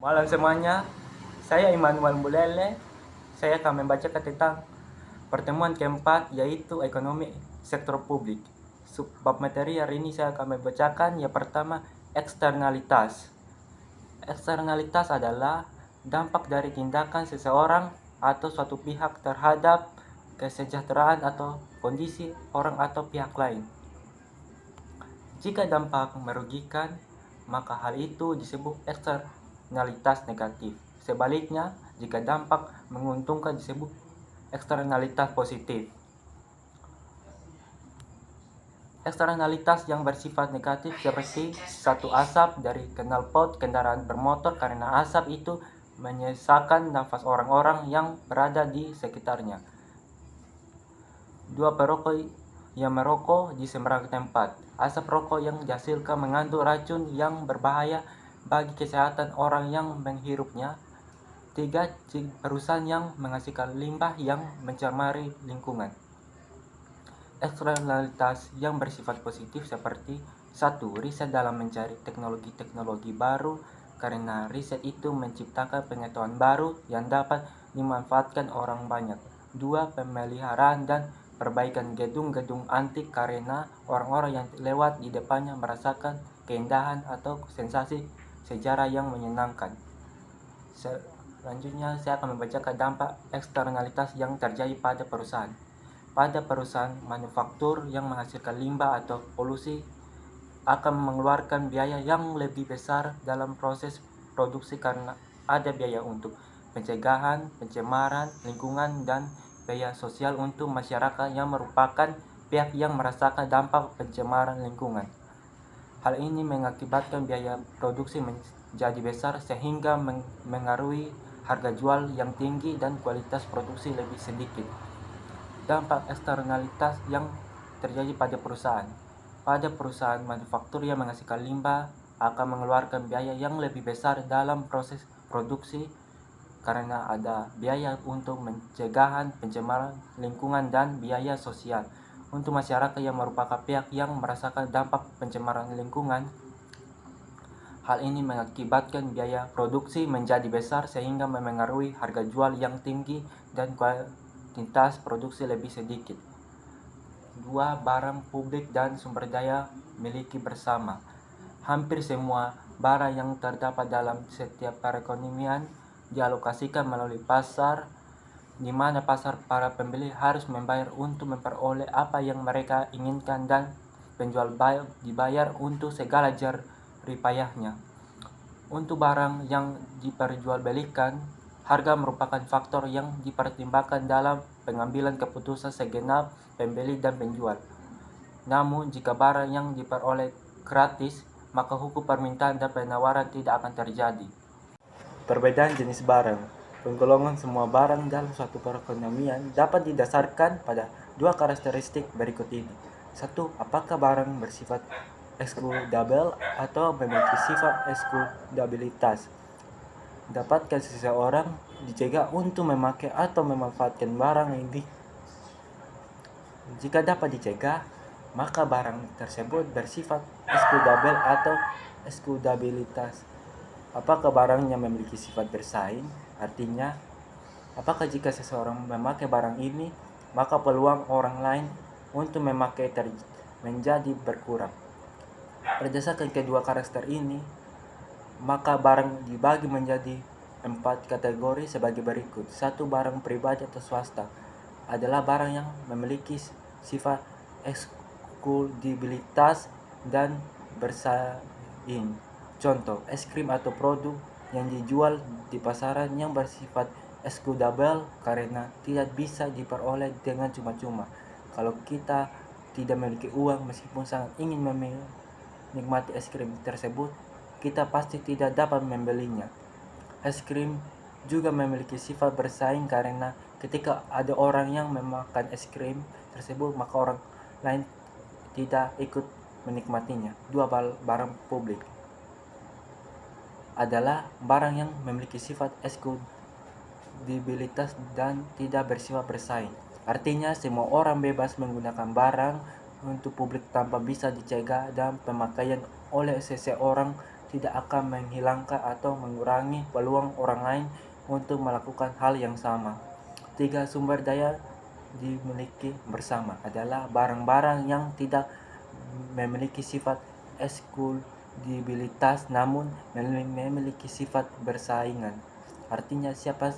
Malam semuanya, saya Immanuel Mulele. Saya akan membacakan tentang pertemuan keempat, yaitu ekonomi sektor publik. Subbab materi hari ini saya akan membacakan yang pertama, eksternalitas. Eksternalitas adalah dampak dari tindakan seseorang atau suatu pihak terhadap kesejahteraan atau kondisi orang atau pihak lain. Jika dampak merugikan, maka hal itu disebut eksternalitas negatif. Sebaliknya, jika dampak menguntungkan disebut eksternalitas positif. Eksternalitas yang bersifat negatif seperti satu asap dari knalpot kendaraan bermotor karena asap itu menyesakan nafas orang-orang yang berada di sekitarnya. Dua perokok yang merokok di sembarang tempat. Asap rokok yang dihasilkan mengandung racun yang berbahaya bagi kesehatan orang yang menghirupnya. 3. Perusahaan yang menghasilkan limbah yang mencemari lingkungan. Eksternalitas yang bersifat positif seperti 1. Riset dalam mencari teknologi-teknologi baru karena riset itu menciptakan pengetahuan baru yang dapat dimanfaatkan orang banyak. 2. Pemeliharaan dan perbaikan gedung-gedung antik karena orang-orang yang lewat di depannya merasakan keindahan atau sensasi sejarah yang menyenangkan. Selanjutnya saya akan membacakan dampak eksternalitas yang terjadi pada perusahaan. Pada perusahaan manufaktur yang menghasilkan limbah atau polusi akan mengeluarkan biaya yang lebih besar dalam proses produksi karena ada biaya untuk pencegahan, pencemaran lingkungan, dan biaya sosial untuk masyarakat yang merupakan pihak yang merasakan dampak pencemaran lingkungan. Hal ini mengakibatkan biaya produksi menjadi besar sehingga mengaruhi harga jual yang tinggi dan kualitas produksi lebih sedikit. Dampak eksternalitas yang terjadi pada perusahaan. Pada perusahaan manufaktur yang menghasilkan limbah akan mengeluarkan biaya yang lebih besar dalam proses produksi karena ada biaya untuk pencegahan, pencemaran lingkungan, dan biaya sosial. Untuk masyarakat yang merupakan pihak yang merasakan dampak pencemaran lingkungan, hal ini mengakibatkan biaya produksi menjadi besar sehingga memengaruhi harga jual yang tinggi dan kualitas produksi lebih sedikit. 2. Barang publik dan sumber daya miliki bersama. Hampir semua barang yang terdapat dalam setiap perekonomian dialokasikan melalui pasar, di mana pasar para pembeli harus membayar untuk memperoleh apa yang mereka inginkan dan penjual dibayar untuk segala jerih-payahnya. Untuk barang yang diperjualbelikan, harga merupakan faktor yang dipertimbangkan dalam pengambilan keputusan segenap pembeli dan penjual. Namun, jika barang yang diperoleh gratis, maka hukum permintaan dan penawaran tidak akan terjadi. Perbedaan jenis barang. Penggolongan semua barang dalam suatu perekonomian dapat didasarkan pada dua karakteristik berikut ini. 1. Apakah barang bersifat eksklusibel atau memiliki sifat eksklusibilitas? Dapatkah seseorang dicegah untuk memakai atau memanfaatkan barang ini? Jika dapat dicegah, maka barang tersebut bersifat eksklusibel atau eksklusibilitas. Apakah barangnya memiliki sifat bersaing? Artinya, apakah jika seseorang memakai barang ini, maka peluang orang lain untuk memakai menjadi berkurang. Berdasarkan kedua karakter ini, maka barang dibagi menjadi 4 kategori sebagai berikut. 1. Barang pribadi atau swasta adalah barang yang memiliki sifat eksklusibilitas dan bersaing. Contoh, es krim atau produk yang dijual di pasaran yang bersifat eksklusibel karena tidak bisa diperoleh dengan cuma-cuma. Kalau kita tidak memiliki uang meskipun sangat ingin menikmati es krim tersebut, kita pasti tidak dapat membelinya. Es krim juga memiliki sifat bersaing karena ketika ada orang yang memakan es krim tersebut, maka orang lain tidak ikut menikmatinya. 2. Barang publik adalah barang yang memiliki sifat eksklusibilitas dan tidak bersifat bersaing. Artinya semua orang bebas menggunakan barang untuk publik tanpa bisa dicegah dan pemakaian oleh seseorang tidak akan menghilangkan atau mengurangi peluang orang lain untuk melakukan hal yang sama. 3. Sumber daya dimiliki bersama adalah barang-barang yang tidak memiliki sifat eksklusivitas namun memiliki sifat bersaingan. Artinya siapa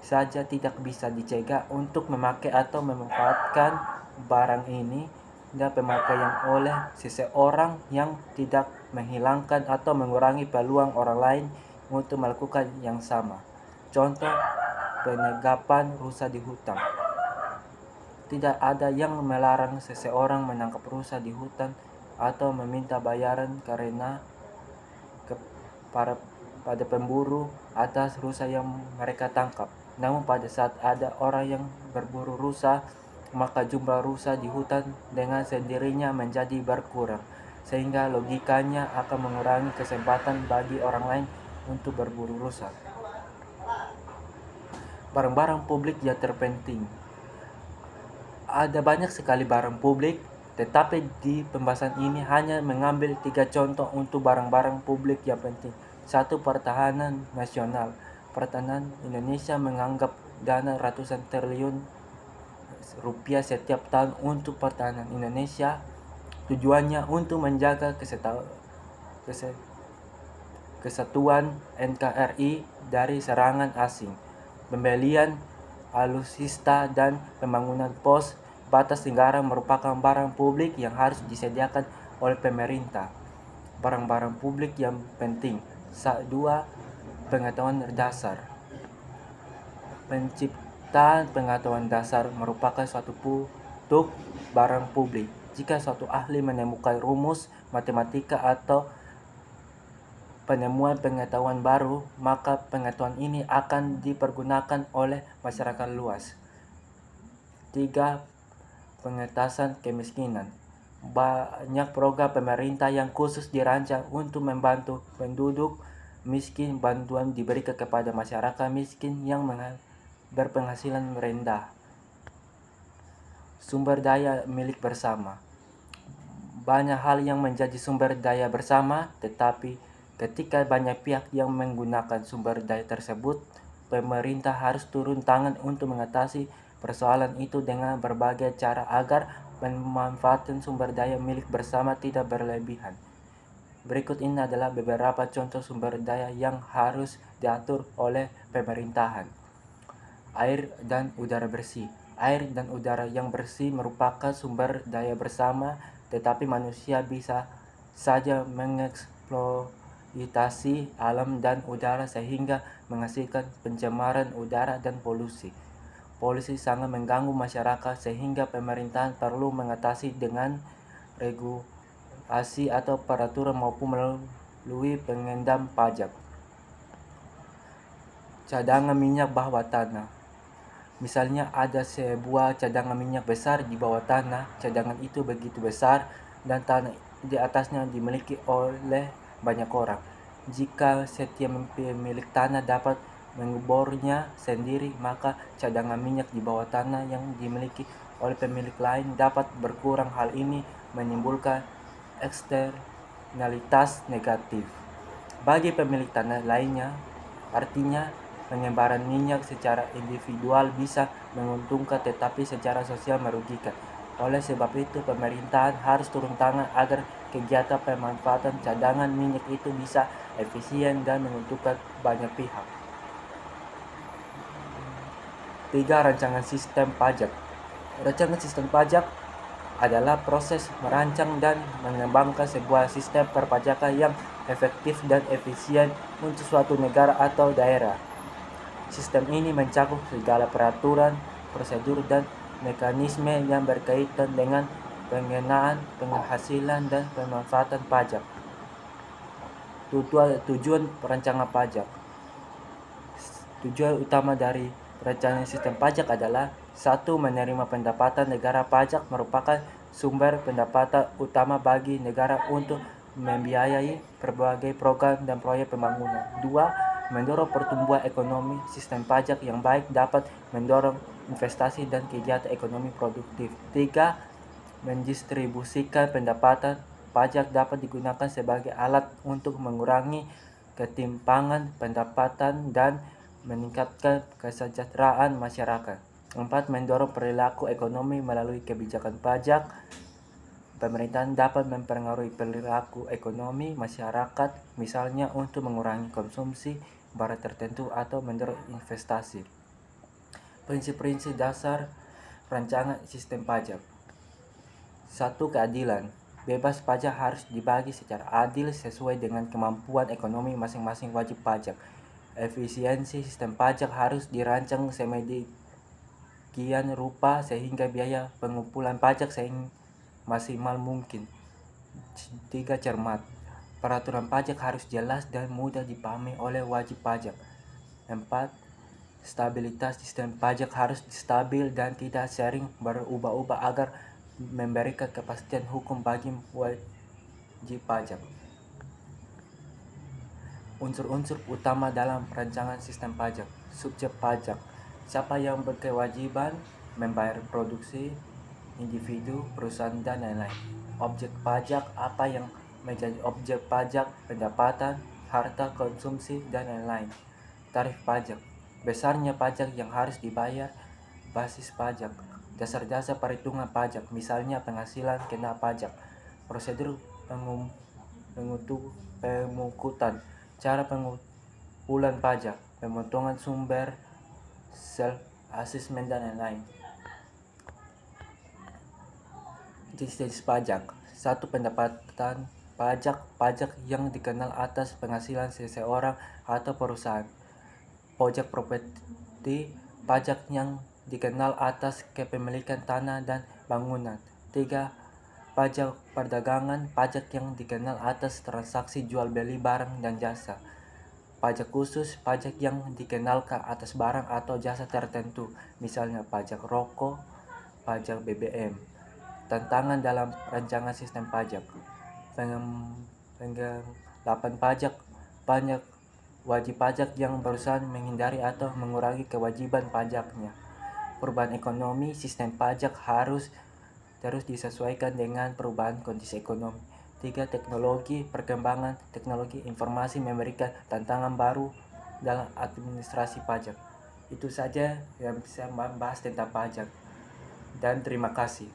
saja tidak bisa dicegah untuk memakai atau memanfaatkan barang ini, dan pemakaian oleh seseorang yang tidak menghilangkan atau mengurangi peluang orang lain untuk melakukan yang sama. Contoh, penangkapan rusa di hutan. Tidak ada yang melarang seseorang menangkap rusa di hutan atau meminta bayaran karena pada pemburu atas rusa yang mereka tangkap. Namun pada saat ada orang yang berburu rusa, maka jumlah rusa di hutan dengan sendirinya menjadi berkurang, sehingga logikanya akan mengurangi kesempatan bagi orang lain untuk berburu rusa. Barang-barang publik yang terpenting. Ada banyak sekali barang publik, tetapi di pembahasan ini hanya mengambil 3 contoh untuk barang-barang publik yang penting. 1. Pertahanan nasional. Pertahanan Indonesia menganggap dana ratusan triliun rupiah setiap tahun untuk pertahanan Indonesia. Tujuannya untuk menjaga kesatuan NKRI dari serangan asing, pembelian alutsista dan pembangunan pos batas negara merupakan barang publik yang harus disediakan oleh pemerintah. Barang-barang publik yang penting. 2. Pengetahuan dasar. Penciptaan pengetahuan dasar merupakan suatu produk barang publik. Jika suatu ahli menemukan rumus matematika atau penemuan pengetahuan baru, maka pengetahuan ini akan dipergunakan oleh masyarakat luas. 3. Pengentasan kemiskinan. Banyak program pemerintah yang khusus dirancang untuk membantu penduduk miskin. Bantuan diberikan kepada masyarakat miskin yang berpenghasilan rendah. Sumber daya milik bersama. Banyak hal yang menjadi sumber daya bersama, tetapi ketika banyak pihak yang menggunakan sumber daya tersebut, pemerintah harus turun tangan untuk mengatasi persoalan itu dengan berbagai cara agar pemanfaatan sumber daya milik bersama tidak berlebihan. Berikut ini adalah beberapa contoh sumber daya yang harus diatur oleh pemerintahan. Air dan udara bersih. Air dan udara yang bersih merupakan sumber daya bersama, tetapi manusia bisa saja mengeksploitasi alam dan udara sehingga menghasilkan pencemaran udara dan polusi. Polusi sangat mengganggu masyarakat sehingga pemerintahan perlu mengatasi dengan regulasi atau peraturan maupun melalui pengendam pajak. Cadangan minyak bawah tanah. Misalnya ada sebuah cadangan minyak besar di bawah tanah. Cadangan itu begitu besar dan tanah di atasnya dimiliki oleh banyak orang. Jika setiap pemilik tanah dapat menguburnya sendiri, maka cadangan minyak di bawah tanah yang dimiliki oleh pemilik lain dapat berkurang. Hal ini menimbulkan eksternalitas negatif bagi pemilik tanah lainnya. Artinya, penyebaran minyak secara individual bisa menguntungkan, tetapi secara sosial merugikan. Oleh sebab itu, pemerintahan harus turun tangan agar kegiatan pemanfaatan cadangan minyak itu bisa efisien dan menguntungkan banyak pihak. 3. Rancangan sistem pajak. Rancangan sistem pajak adalah proses merancang dan mengembangkan sebuah sistem perpajakan yang efektif dan efisien untuk suatu negara atau daerah. Sistem ini mencakup segala peraturan, prosedur, dan mekanisme yang berkaitan dengan pengenaan, penghasilan, dan pemanfaatan pajak. Tujuan perancangan pajak. Tujuan utama dari perancangan sistem pajak adalah 1. Menerima pendapatan negara. Pajak merupakan sumber pendapatan utama bagi negara untuk membiayai berbagai program dan proyek pembangunan. 2. Mendorong pertumbuhan ekonomi. Sistem pajak yang baik dapat mendorong investasi dan kegiatan ekonomi produktif. 3. Mendistribusikan pendapatan Pajak dapat digunakan sebagai alat untuk mengurangi ketimpangan pendapatan dan meningkatkan kesejahteraan masyarakat. 4. Mendorong perilaku ekonomi melalui kebijakan pajak. Pemerintahan dapat mempengaruhi perilaku ekonomi masyarakat, misalnya untuk mengurangi konsumsi barang tertentu atau mendorong investasi. Prinsip-prinsip dasar rancangan sistem pajak. 1. Keadilan. Bebas pajak harus dibagi secara adil sesuai dengan kemampuan ekonomi masing-masing wajib pajak. Efisiensi sistem pajak harus dirancang sedemikian rupa sehingga biaya pengumpulan pajak maksimal mungkin. 3. Cermat. Peraturan pajak harus jelas dan mudah dipahami oleh wajib pajak. 4. Stabilitas sistem pajak harus stabil dan tidak sering berubah-ubah agar memberikan kepastian hukum bagi wajib pajak. Unsur-unsur utama dalam rancangan sistem pajak. Subjek pajak. Siapa yang berkewajiban membayar produksi, individu, perusahaan, dan lain-lain. Objek pajak. Apa yang menjadi objek pajak, pendapatan, harta konsumsi, dan lain-lain. Tarif pajak. Besarnya pajak yang harus dibayar, basis pajak, dasar-dasar perhitungan pajak, misalnya penghasilan kena pajak, prosedur pemungutan, cara pengumpulan pajak, pemotongan sumber, self-assessment, dan lain-lain. Jenis pajak. 1. Pendapatan pajak. Pajak yang dikenal atas penghasilan seseorang atau perusahaan. Pajak properti. Pajak yang dikenal atas kepemilikan tanah dan bangunan. 3. Pajak perdagangan. Pajak yang dikenal atas transaksi jual beli barang dan jasa. Pajak khusus. Pajak yang dikenakan atas barang atau jasa tertentu, misalnya pajak rokok, pajak BBM. Tantangan dalam rancangan sistem pajak. Penggelapan pajak. Banyak wajib pajak yang berusaha menghindari atau mengurangi kewajiban pajaknya. Perubahan ekonomi. Sistem pajak harus terus disesuaikan dengan perubahan kondisi ekonomi. 3. Teknologi. Perkembangan teknologi informasi memberikan tantangan baru dalam administrasi pajak. Itu saja yang bisa membahas tentang pajak. Dan terima kasih.